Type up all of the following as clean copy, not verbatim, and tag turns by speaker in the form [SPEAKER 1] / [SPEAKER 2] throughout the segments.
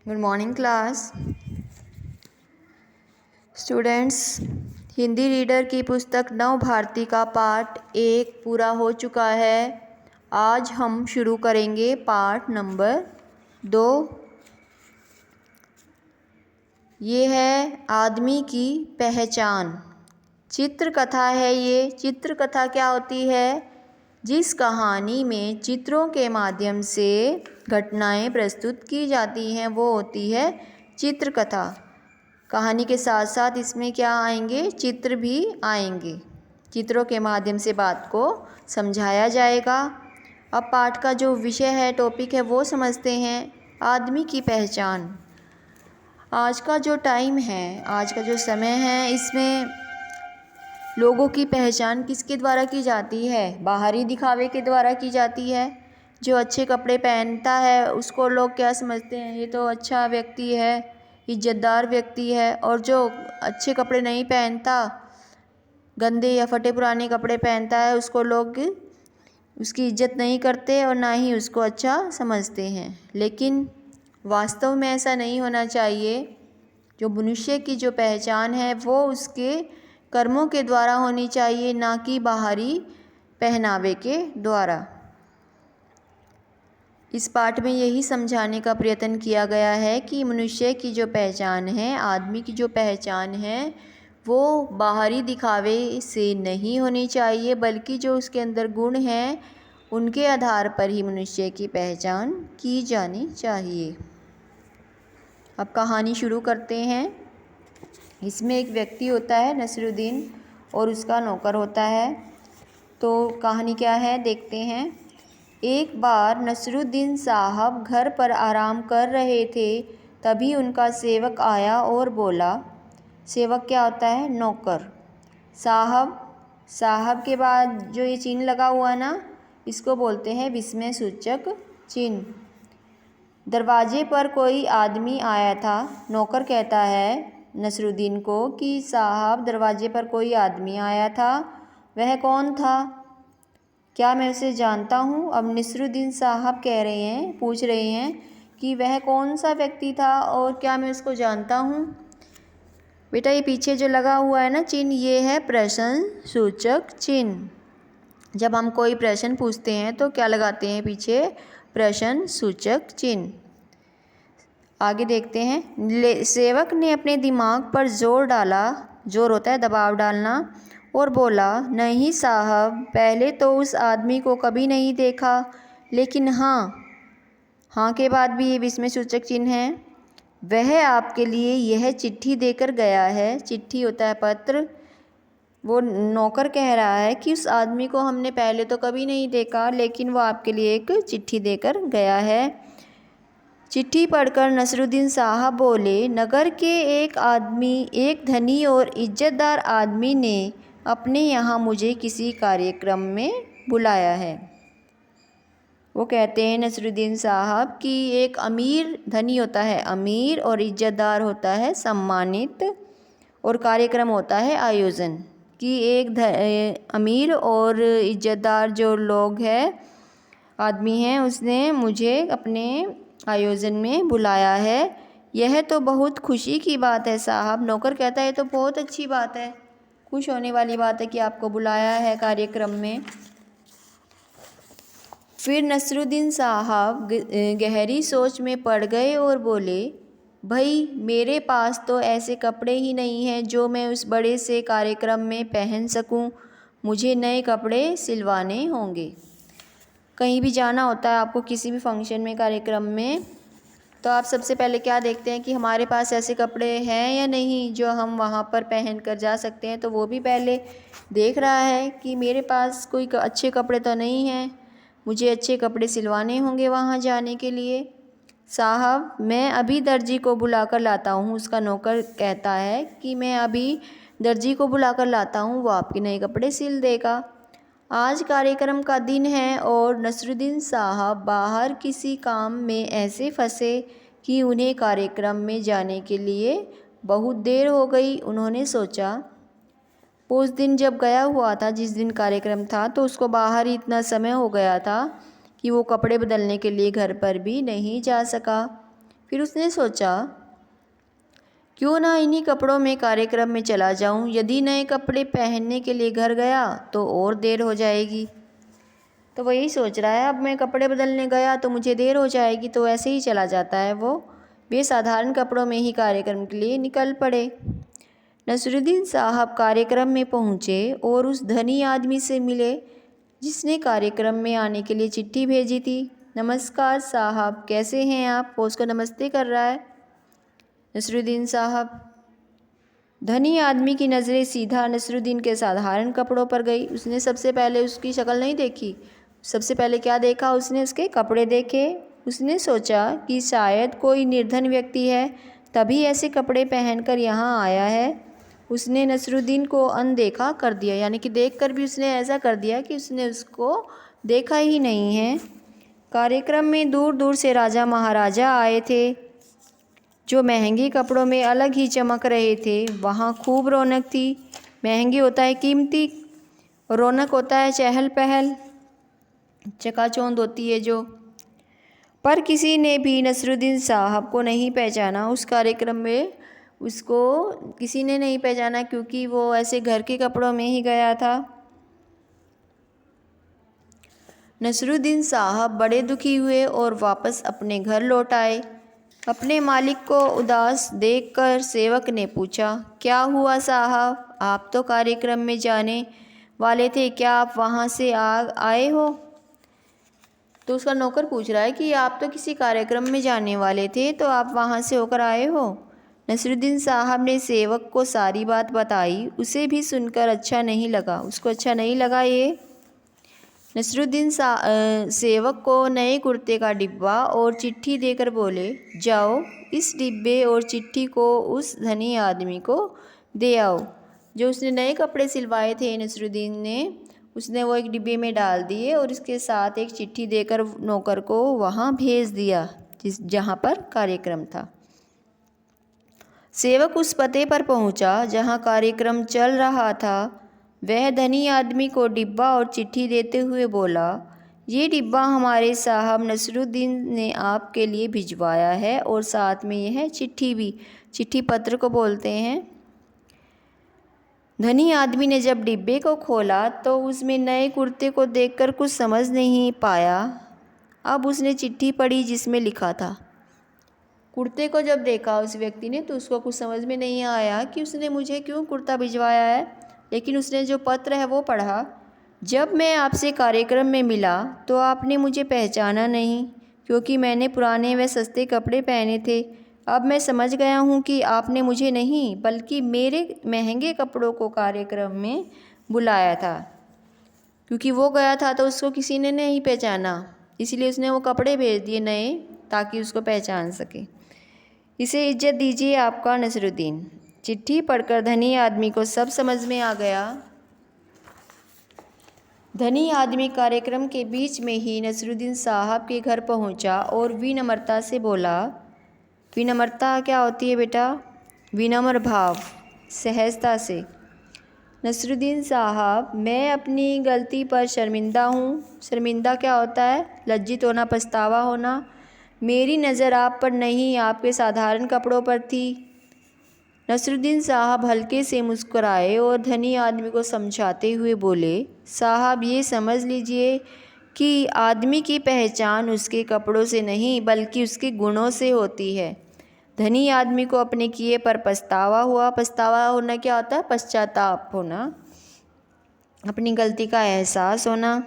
[SPEAKER 1] Good morning class students. Hindi reader की पुस्तक नव भारती का पाठ 1 पूरा हो चुका है। आज हम शुरू करेंगे पाठ नंबर 2। ये है आदमी की पहचान। चित्रकथा है ये। चित्रकथा क्या होती है? जिस कहानी में चित्रों के माध्यम से घटनाएं प्रस्तुत की जाती हैं वो होती है चित्रकथा। कहानी के साथ साथ इसमें क्या आएंगे? चित्र भी आएंगे। चित्रों के माध्यम से बात को समझाया जाएगा। अब पाठ का जो विषय है, टॉपिक है, वो समझते हैं। आदमी की पहचान। आज का जो टाइम है, आज का जो समय है, इसमें लोगों की पहचान किसके द्वारा की जाती है? बाहरी दिखावे के द्वारा की जाती है। जो अच्छे कपड़े पहनता है उसको लोग क्या समझते हैं? ये तो अच्छा व्यक्ति है, इज्जतदार व्यक्ति है। और जो अच्छे कपड़े नहीं पहनता, गंदे या फटे पुराने कपड़े पहनता है, उसको लोग उसकी इज्जत नहीं करते और ना ही उसको अच्छा समझते हैं। लेकिन वास्तव में ऐसा नहीं होना चाहिए। जो मनुष्य की जो पहचान है वो उसके कर्मों के द्वारा होनी चाहिए, ना कि बाहरी पहनावे के द्वारा। इस पाठ में यही समझाने का प्रयत्न किया गया है कि मनुष्य की जो पहचान है, आदमी की जो पहचान है, वो बाहरी दिखावे से नहीं होनी चाहिए, बल्कि जो उसके अंदर गुण हैं उनके आधार पर ही मनुष्य की पहचान की जानी चाहिए। अब कहानी शुरू करते हैं। इसमें एक व्यक्ति होता है नसरुद्दीन और उसका नौकर होता है। तो कहानी क्या है देखते हैं। एक बार नसरुद्दीन साहब घर पर आराम कर रहे थे, तभी उनका सेवक आया और बोला। सेवक क्या होता है? नौकर। साहब, साहब के बाद जो ये चिन्ह लगा हुआ ना, इसको बोलते हैं विस्मय सूचक चिन्ह। दरवाजे पर कोई आदमी आया था। नौकर कहता है नसरुद्दीन को कि साहब, दरवाजे पर कोई आदमी आया था। वह कौन था? क्या मैं उसे जानता हूँ? अब नसरुद्दीन साहब कह रहे हैं, पूछ रहे हैं कि वह कौन सा व्यक्ति था और क्या मैं उसको जानता हूँ। बेटा, ये पीछे जो लगा हुआ है ना चिन्ह, ये है प्रश्न सूचक चिन्ह। जब हम कोई प्रश्न पूछते हैं तो क्या लगाते हैं पीछे? प्रश्न सूचक चिन्ह। आगे देखते हैं। सेवक ने अपने दिमाग पर जोर डाला। जोर होता है दबाव डालना। और बोला, नहीं साहब, पहले तो उस आदमी को कभी नहीं देखा, लेकिन हाँ के बाद भी ये विस्मय सूचक चिन्ह है। वह आपके लिए यह चिट्ठी देकर गया है। चिट्ठी होता है पत्र। वो नौकर कह रहा है कि उस आदमी को हमने पहले तो कभी नहीं देखा, लेकिन वो आपके लिए एक चिट्ठी देकर गया है। चिट्ठी पढ़कर नसरुद्दीन साहब बोले, नगर के एक धनी और इज्जतदार आदमी ने अपने यहाँ मुझे किसी कार्यक्रम में बुलाया है। वो कहते हैं नसरुद्दीन साहब कि एक अमीर धनी होता है अमीर, और इज्जतदार होता है सम्मानित, और कार्यक्रम होता है आयोजन। कि एक अमीर और इज्जतदार जो लोग हैं, आदमी हैं, उसने मुझे अपने आयोजन में बुलाया है। यह तो बहुत खुशी की बात है साहब। नौकर कहता है, तो बहुत अच्छी बात है, खुश होने वाली बात है कि आपको बुलाया है कार्यक्रम में। फिर नसरुद्दीन साहब गहरी सोच में पड़ गए और बोले, भाई, मेरे पास तो ऐसे कपड़े ही नहीं हैं जो मैं उस बड़े से कार्यक्रम में पहन सकूं। मुझे नए कपड़े सिलवाने होंगे। कहीं भी जाना होता है आपको, किसी भी फंक्शन में, कार्यक्रम में, तो आप सबसे पहले क्या देखते हैं कि हमारे पास ऐसे कपड़े हैं या नहीं जो हम वहाँ पर पहन कर जा सकते हैं। तो वो भी पहले देख रहा है कि मेरे पास कोई अच्छे कपड़े तो नहीं हैं, मुझे अच्छे कपड़े सिलवाने होंगे वहाँ जाने के लिए। साहब, मैं अभी दर्जी को बुला कर लाता हूँ। उसका नौकर कहता है कि मैं अभी दर्जी को बुला कर लाता हूँ, वो आपके नए कपड़े सिल देगा। आज कार्यक्रम का दिन है और नसरुद्दीन साहब बाहर किसी काम में ऐसे फंसे कि उन्हें कार्यक्रम में जाने के लिए बहुत देर हो गई। उन्होंने सोचा, उस दिन जब गया हुआ था, जिस दिन कार्यक्रम था, तो उसको बाहर ही इतना समय हो गया था कि वो कपड़े बदलने के लिए घर पर भी नहीं जा सका। फिर उसने सोचा क्यों ना इन्हीं कपड़ों में कार्यक्रम में चला जाऊं। यदि नए कपड़े पहनने के लिए घर गया तो और देर हो जाएगी। तो वो यही सोच रहा है, अब मैं कपड़े बदलने गया तो मुझे देर हो जाएगी, तो ऐसे ही चला जाता है वो। वे साधारण कपड़ों में ही कार्यक्रम के लिए निकल पड़े। नसरुद्दीन साहब कार्यक्रम में पहुँचे और उस धनी आदमी से मिले जिसने कार्यक्रम में आने के लिए चिट्ठी भेजी थी। नमस्कार साहब, कैसे हैं आप? वो उसको नमस्ते कर रहा है नसरुद्दीन साहब। धनी आदमी की नज़रें सीधा नसरुद्दीन के साधारण कपड़ों पर गई। उसने सबसे पहले उसकी शक्ल नहीं देखी, सबसे पहले क्या देखा उसने? उसके कपड़े देखे। उसने सोचा कि शायद कोई निर्धन व्यक्ति है, तभी ऐसे कपड़े पहनकर यहाँ आया है। उसने नसरुद्दीन को अनदेखा कर दिया, यानी कि देखकर भी उसने ऐसा कर दिया कि उसने उसको देखा ही नहीं है। कार्यक्रम में दूर दूर से राजा महाराजा आए थे जो महंगे कपड़ों में अलग ही चमक रहे थे। वहाँ खूब रौनक थी। महंगी होता है कीमती, रौनक होता है चहल पहल, चकाचौंध होती है जो। पर किसी ने भी नसरुद्दीन साहब को नहीं पहचाना। उस कार्यक्रम में उसको किसी ने नहीं पहचाना क्योंकि वो ऐसे घर के कपड़ों में ही गया था। नसरुद्दीन साहब बड़े दुखी हुए और वापस अपने घर लौट आए। अपने मालिक को उदास देखकर सेवक ने पूछा, क्या हुआ साहब? आप तो कार्यक्रम में जाने वाले थे, क्या आप वहाँ से आए हो? तो उसका नौकर पूछ रहा है कि आप तो किसी कार्यक्रम में जाने वाले थे, तो आप वहाँ से होकर आए हो? नसरुद्दीन साहब ने सेवक को सारी बात बताई। उसे भी सुनकर अच्छा नहीं लगा, उसको अच्छा नहीं लगा ये। नसरुद्दीन सेवक को नए कुर्ते का डिब्बा और चिट्ठी देकर बोले, जाओ इस डिब्बे और चिट्ठी को उस धनी आदमी को दे आओ। जो उसने नए कपड़े सिलवाए थे नसरुद्दीन ने, उसने वो एक डिब्बे में डाल दिए और इसके साथ एक चिट्ठी देकर नौकर को वहाँ भेज दिया जहाँ पर कार्यक्रम था। सेवक उस पते पर पहुँचा जहाँ कार्यक्रम चल रहा था। वह धनी आदमी को डिब्बा और चिट्ठी देते हुए बोला, ये डिब्बा हमारे साहब नसरुद्दीन ने आपके लिए भिजवाया है और साथ में यह चिट्ठी भी। चिट्ठी पत्र को बोलते हैं। धनी आदमी ने जब डिब्बे को खोला तो उसमें नए कुर्ते को देखकर कुछ समझ नहीं पाया। अब उसने चिट्ठी पढ़ी जिसमें लिखा था। कुर्ते को जब देखा उस व्यक्ति ने तो उसको कुछ समझ में नहीं आया कि उसने मुझे क्यों कुर्ता भिजवाया है, लेकिन उसने जो पत्र है वो पढ़ा। जब मैं आपसे कार्यक्रम में मिला तो आपने मुझे पहचाना नहीं क्योंकि मैंने पुराने व सस्ते कपड़े पहने थे। अब मैं समझ गया हूँ कि आपने मुझे नहीं बल्कि मेरे महंगे कपड़ों को कार्यक्रम में बुलाया था। क्योंकि वो गया था तो उसको किसी ने नहीं पहचाना, इसलिए उसने वो कपड़े भेज दिए नए ताकि उसको पहचान सके। इसे इज्जत दीजिए आपका नसरुद्दीन। चिट्ठी पढ़कर धनी आदमी को सब समझ में आ गया। धनी आदमी कार्यक्रम के बीच में ही नसरुद्दीन साहब के घर पहुंचा और विनम्रता से बोला। विनम्रता क्या होती है बेटा? विनम्र भाव, सहजता से। नसरुद्दीन साहब, मैं अपनी गलती पर शर्मिंदा हूँ। शर्मिंदा क्या होता है? लज्जित होना, पछतावा होना। मेरी नज़र आप पर नहीं, आपके साधारण कपड़ों पर थी। नसरुद्दीन साहब हल्के से मुस्कुराए और धनी आदमी को समझाते हुए बोले, साहब ये समझ लीजिए कि आदमी की पहचान उसके कपड़ों से नहीं बल्कि उसके गुणों से होती है। धनी आदमी को अपने किए पर पछतावा हुआ। पछतावा होना क्या होता है? पश्चाताप होना, अपनी गलती का एहसास होना।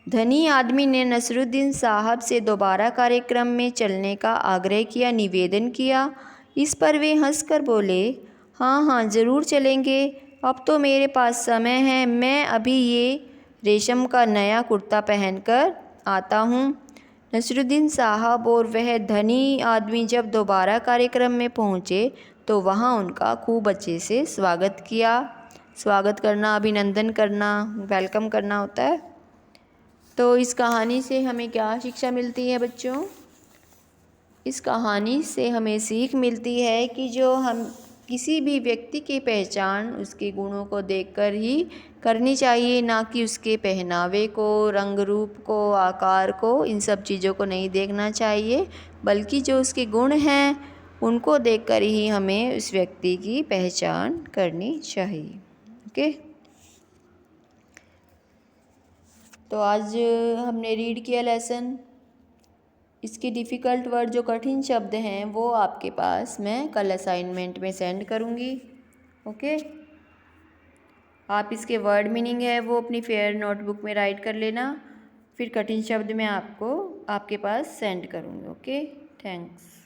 [SPEAKER 1] धनी आदमी ने नसरुद्दीन साहब से दोबारा कार्यक्रम में चलने का आग्रह किया, निवेदन किया। इस पर वे हंसकर बोले, हाँ हाँ ज़रूर चलेंगे, अब तो मेरे पास समय है, मैं अभी ये रेशम का नया कुर्ता पहनकर आता हूँ। नसरुद्दीन साहब और वह धनी आदमी जब दोबारा कार्यक्रम में पहुँचे तो वहाँ उनका खूब अच्छे से स्वागत किया। स्वागत करना, अभिनंदन करना, वेलकम करना होता है। तो इस कहानी से हमें क्या शिक्षा मिलती है बच्चों? इस कहानी से हमें सीख मिलती है कि जो हम किसी भी व्यक्ति की पहचान उसके गुणों को देखकर ही करनी चाहिए, ना कि उसके पहनावे को, रंग रूप को, आकार को, इन सब चीज़ों को नहीं देखना चाहिए, बल्कि जो उसके गुण हैं उनको देखकर ही हमें उस व्यक्ति की पहचान करनी चाहिए। ओके, तो आज हमने रीड किया लेसन। इसके डिफ़िकल्ट वर्ड, जो कठिन शब्द हैं, वो आपके पास मैं कल असाइनमेंट में सेंड करूँगी। ओके, आप इसके वर्ड मीनिंग है वो अपनी फेयर नोटबुक में राइट कर लेना, फिर कठिन शब्द मैं आपको आपके पास सेंड करूँगी। Okay, thanks.